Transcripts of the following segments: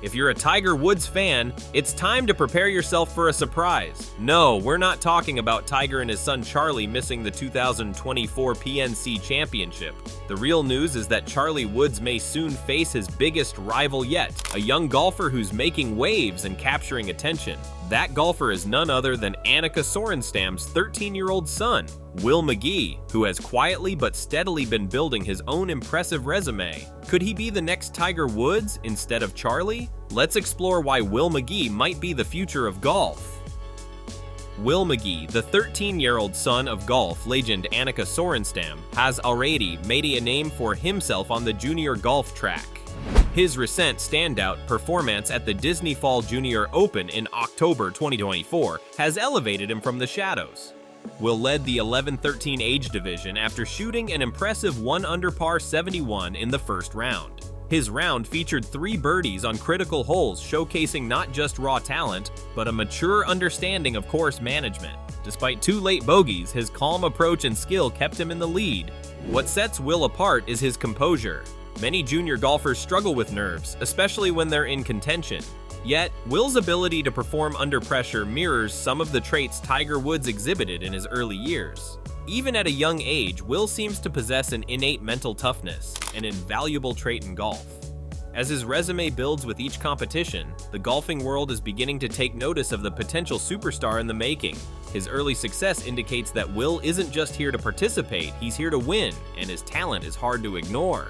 If you're a Tiger Woods fan, it's time to prepare yourself for a surprise. No, we're not talking about Tiger and his son Charlie missing the 2024 PNC Championship. The real news is that Charlie Woods may soon face his biggest rival yet, a young golfer who's making waves and capturing attention. That golfer is none other than Annika Sorenstam's 13-year-old son, Will McGee, who has quietly but steadily been building his own impressive resume. Could he be the next Tiger Woods instead of Charlie? Let's explore why Will McGee might be the future of golf. Will McGee, the 13-year-old son of golf legend Annika Sorenstam, has already made a name for himself on the junior golf track. His recent standout performance at the Disney Fall Junior Open in October 2024 has elevated him from the shadows. Will led the 11-13 age division after shooting an impressive 1 under par 71 in the first round. His round featured 3 birdies on critical holes, showcasing not just raw talent, but a mature understanding of course management. Despite 2 late bogeys, his calm approach and skill kept him in the lead. What sets Will apart is his composure. Many junior golfers struggle with nerves, especially when they're in contention. Yet, Will's ability to perform under pressure mirrors some of the traits Tiger Woods exhibited in his early years. Even at a young age, Will seems to possess an innate mental toughness, an invaluable trait in golf. As his resume builds with each competition, the golfing world is beginning to take notice of the potential superstar in the making. His early success indicates that Will isn't just here to participate, he's here to win, and his talent is hard to ignore.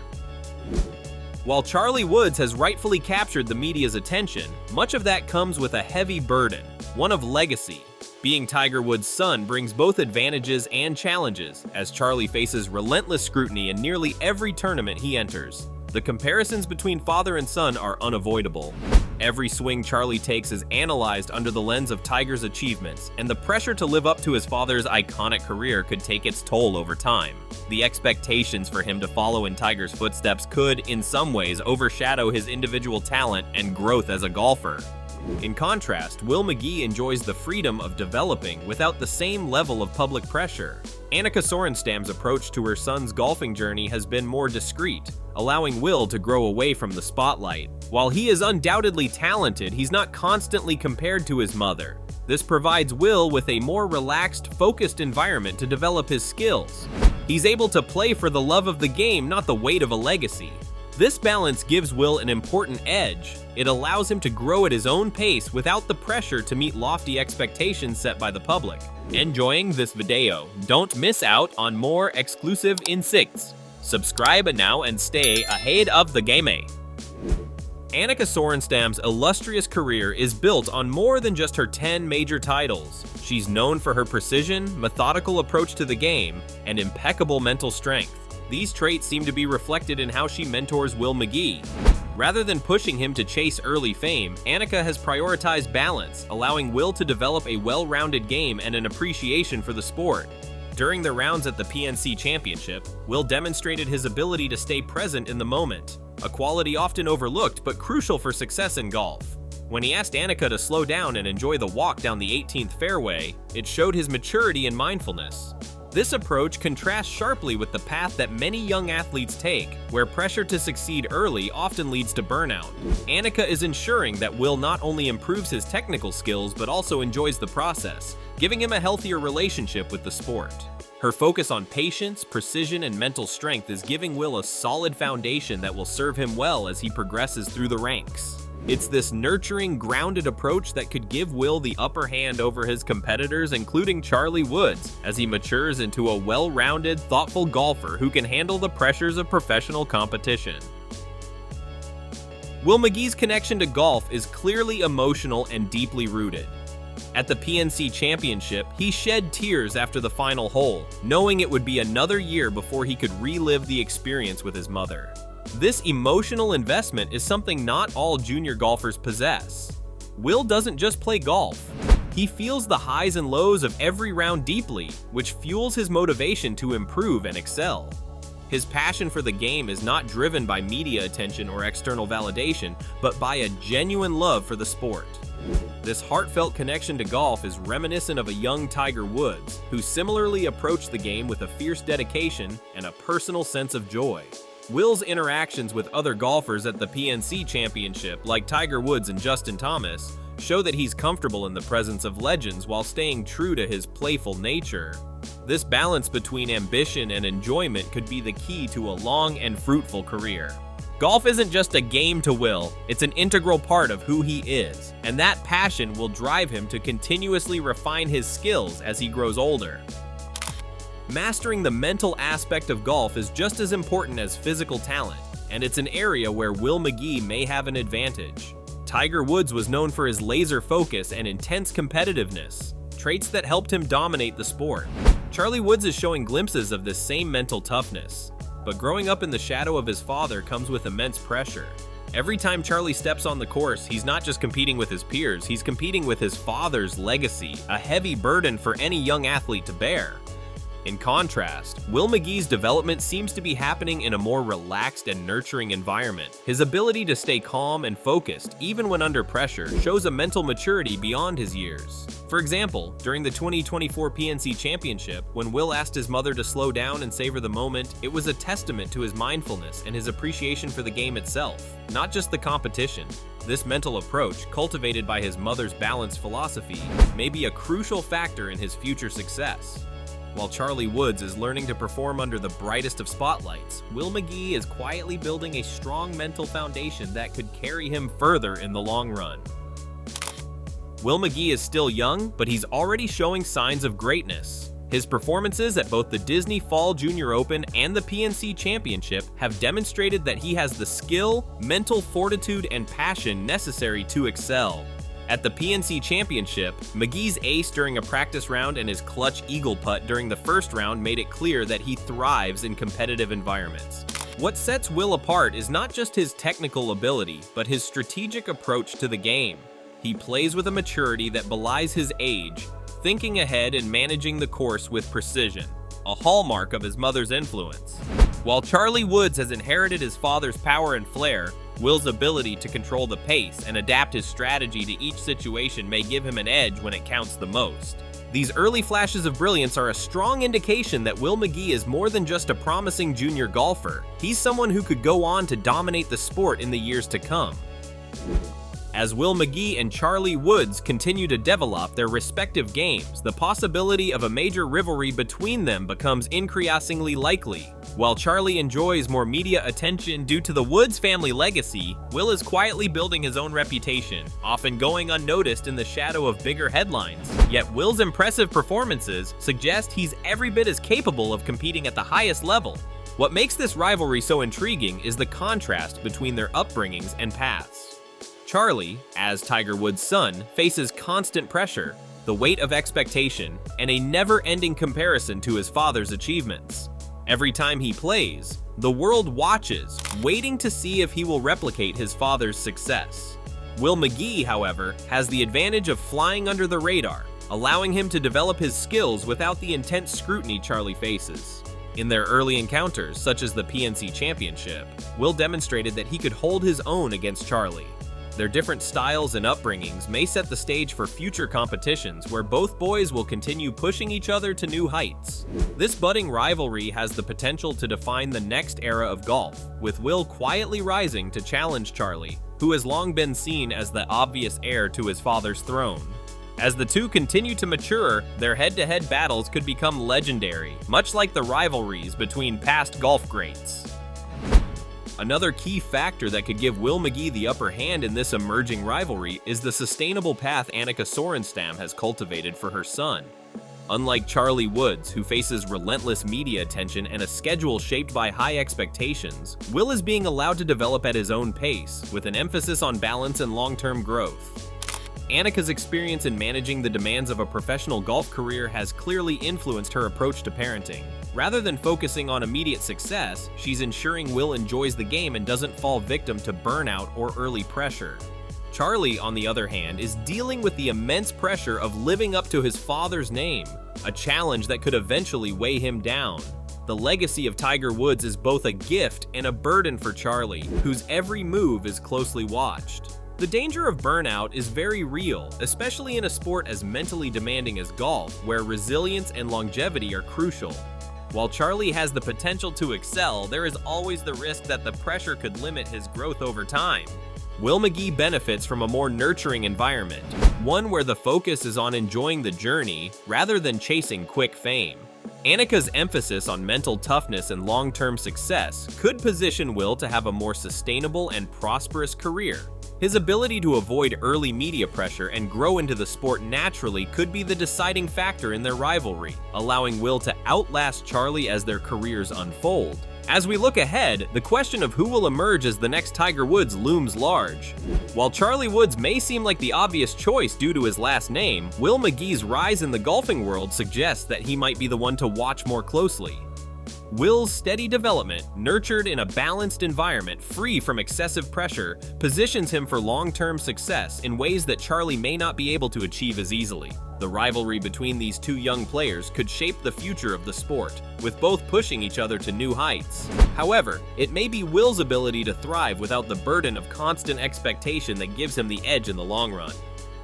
While Charlie Woods has rightfully captured the media's attention, much of that comes with a heavy burden, one of legacy. Being Tiger Woods' son brings both advantages and challenges, as Charlie faces relentless scrutiny in nearly every tournament he enters. The comparisons between father and son are unavoidable. Every swing Charlie takes is analyzed under the lens of Tiger's achievements, and the pressure to live up to his father's iconic career could take its toll over time. The expectations for him to follow in Tiger's footsteps could, in some ways, overshadow his individual talent and growth as a golfer. In contrast, Will McGee enjoys the freedom of developing without the same level of public pressure. Annika Sorenstam's approach to her son's golfing journey has been more discreet, allowing Will to grow away from the spotlight. While he is undoubtedly talented, he's not constantly compared to his mother. This provides Will with a more relaxed, focused environment to develop his skills. He's able to play for the love of the game, not the weight of a legacy. This balance gives Will an important edge. It allows him to grow at his own pace without the pressure to meet lofty expectations set by the public. Enjoying this video? Don't miss out on more exclusive insights. Subscribe now and stay ahead of the game. Annika Sorenstam's illustrious career is built on more than just her 10 major titles. She's known for her precision, methodical approach to the game, and impeccable mental strength. These traits seem to be reflected in how she mentors Will McGee. Rather than pushing him to chase early fame, Annika has prioritized balance, allowing Will to develop a well-rounded game and an appreciation for the sport. During the rounds at the PNC Championship, Will demonstrated his ability to stay present in the moment, a quality often overlooked but crucial for success in golf. When he asked Annika to slow down and enjoy the walk down the 18th fairway, it showed his maturity and mindfulness. This approach contrasts sharply with the path that many young athletes take, where pressure to succeed early often leads to burnout. Annika is ensuring that Will not only improves his technical skills but also enjoys the process, giving him a healthier relationship with the sport. Her focus on patience, precision, and mental strength is giving Will a solid foundation that will serve him well as he progresses through the ranks. It's this nurturing, grounded approach that could give Will the upper hand over his competitors, including Charlie Woods, as he matures into a well-rounded, thoughtful golfer who can handle the pressures of professional competition. Will McGee's connection to golf is clearly emotional and deeply rooted. At the PNC Championship, he shed tears after the final hole, knowing it would be another year before he could relive the experience with his mother. This emotional investment is something not all junior golfers possess. Will doesn't just play golf. He feels the highs and lows of every round deeply, which fuels his motivation to improve and excel. His passion for the game is not driven by media attention or external validation, but by a genuine love for the sport. This heartfelt connection to golf is reminiscent of a young Tiger Woods, who similarly approached the game with a fierce dedication and a personal sense of joy. Will's interactions with other golfers at the PNC Championship, like Tiger Woods and Justin Thomas, show that he's comfortable in the presence of legends while staying true to his playful nature. This balance between ambition and enjoyment could be the key to a long and fruitful career. Golf isn't just a game to Will, it's an integral part of who he is, and that passion will drive him to continuously refine his skills as he grows older. Mastering the mental aspect of golf is just as important as physical talent, and it's an area where Will McGee may have an advantage. Tiger Woods was known for his laser focus and intense competitiveness, traits that helped him dominate the sport. Charlie Woods is showing glimpses of this same mental toughness, but growing up in the shadow of his father comes with immense pressure. Every time Charlie steps on the course, he's not just competing with his peers, he's competing with his father's legacy, a heavy burden for any young athlete to bear. In contrast, Will McGee's development seems to be happening in a more relaxed and nurturing environment. His ability to stay calm and focused, even when under pressure, shows a mental maturity beyond his years. For example, during the 2024 PNC Championship, when Will asked his mother to slow down and savor the moment, it was a testament to his mindfulness and his appreciation for the game itself, not just the competition. This mental approach, cultivated by his mother's balanced philosophy, may be a crucial factor in his future success. While Charlie Woods is learning to perform under the brightest of spotlights, Will McGee is quietly building a strong mental foundation that could carry him further in the long run. Will McGee is still young, but he's already showing signs of greatness. His performances at both the Disney Fall Junior Open and the PNC Championship have demonstrated that he has the skill, mental fortitude, and passion necessary to excel. At the PNC Championship, McGee's ace during a practice round and his clutch eagle putt during the first round made it clear that he thrives in competitive environments. What sets Will apart is not just his technical ability, but his strategic approach to the game. He plays with a maturity that belies his age, thinking ahead and managing the course with precision, a hallmark of his mother's influence. While Charlie Woods has inherited his father's power and flair, Will's ability to control the pace and adapt his strategy to each situation may give him an edge when it counts the most. These early flashes of brilliance are a strong indication that Will McGee is more than just a promising junior golfer. He's someone who could go on to dominate the sport in the years to come. As Will McGee and Charlie Woods continue to develop their respective games, the possibility of a major rivalry between them becomes increasingly likely. While Charlie enjoys more media attention due to the Woods family legacy, Will is quietly building his own reputation, often going unnoticed in the shadow of bigger headlines. Yet Will's impressive performances suggest he's every bit as capable of competing at the highest level. What makes this rivalry so intriguing is the contrast between their upbringings and paths. Charlie, as Tiger Woods' son, faces constant pressure, the weight of expectation, and a never-ending comparison to his father's achievements. Every time he plays, the world watches, waiting to see if he will replicate his father's success. Will McGee, however, has the advantage of flying under the radar, allowing him to develop his skills without the intense scrutiny Charlie faces. In their early encounters, such as the PNC Championship, Will demonstrated that he could hold his own against Charlie. Their different styles and upbringings may set the stage for future competitions where both boys will continue pushing each other to new heights. This budding rivalry has the potential to define the next era of golf, with Will quietly rising to challenge Charlie, who has long been seen as the obvious heir to his father's throne. As the two continue to mature, their head-to-head battles could become legendary, much like the rivalries between past golf greats. Another key factor that could give Will McGee the upper hand in this emerging rivalry is the sustainable path Annika Sorenstam has cultivated for her son. Unlike Charlie Woods, who faces relentless media attention and a schedule shaped by high expectations, Will is being allowed to develop at his own pace, with an emphasis on balance and long-term growth. Annika's experience in managing the demands of a professional golf career has clearly influenced her approach to parenting. Rather than focusing on immediate success, she's ensuring Will enjoys the game and doesn't fall victim to burnout or early pressure. Charlie, on the other hand, is dealing with the immense pressure of living up to his father's name, a challenge that could eventually weigh him down. The legacy of Tiger Woods is both a gift and a burden for Charlie, whose every move is closely watched. The danger of burnout is very real, especially in a sport as mentally demanding as golf, where resilience and longevity are crucial. While Charlie has the potential to excel, there is always the risk that the pressure could limit his growth over time. Will McGee benefits from a more nurturing environment, one where the focus is on enjoying the journey rather than chasing quick fame. Annika's emphasis on mental toughness and long-term success could position Will to have a more sustainable and prosperous career. His ability to avoid early media pressure and grow into the sport naturally could be the deciding factor in their rivalry, allowing Will to outlast Charlie as their careers unfold. As we look ahead, the question of who will emerge as the next Tiger Woods looms large. While Charlie Woods may seem like the obvious choice due to his last name, Will McGee's rise in the golfing world suggests that he might be the one to watch more closely. Will's steady development, nurtured in a balanced environment free from excessive pressure, positions him for long-term success in ways that Charlie may not be able to achieve as easily. The rivalry between these two young players could shape the future of the sport, with both pushing each other to new heights. However, it may be Will's ability to thrive without the burden of constant expectation that gives him the edge in the long run.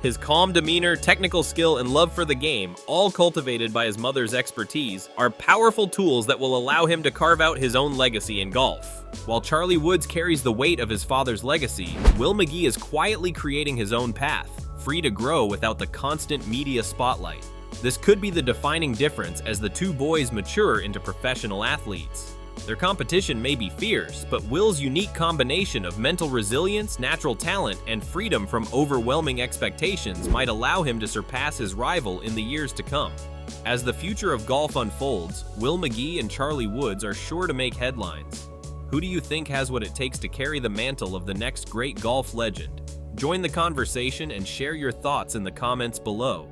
His calm demeanor, technical skill, and love for the game, all cultivated by his mother's expertise, are powerful tools that will allow him to carve out his own legacy in golf. While Charlie Woods carries the weight of his father's legacy, Will McGee is quietly creating his own path, free to grow without the constant media spotlight. This could be the defining difference as the two boys mature into professional athletes. Their competition may be fierce, but Will's unique combination of mental resilience, natural talent, and freedom from overwhelming expectations might allow him to surpass his rival in the years to come. As the future of golf unfolds, Will McGee and Charlie Woods are sure to make headlines. Who do you think has what it takes to carry the mantle of the next great golf legend? Join the conversation and share your thoughts in the comments below.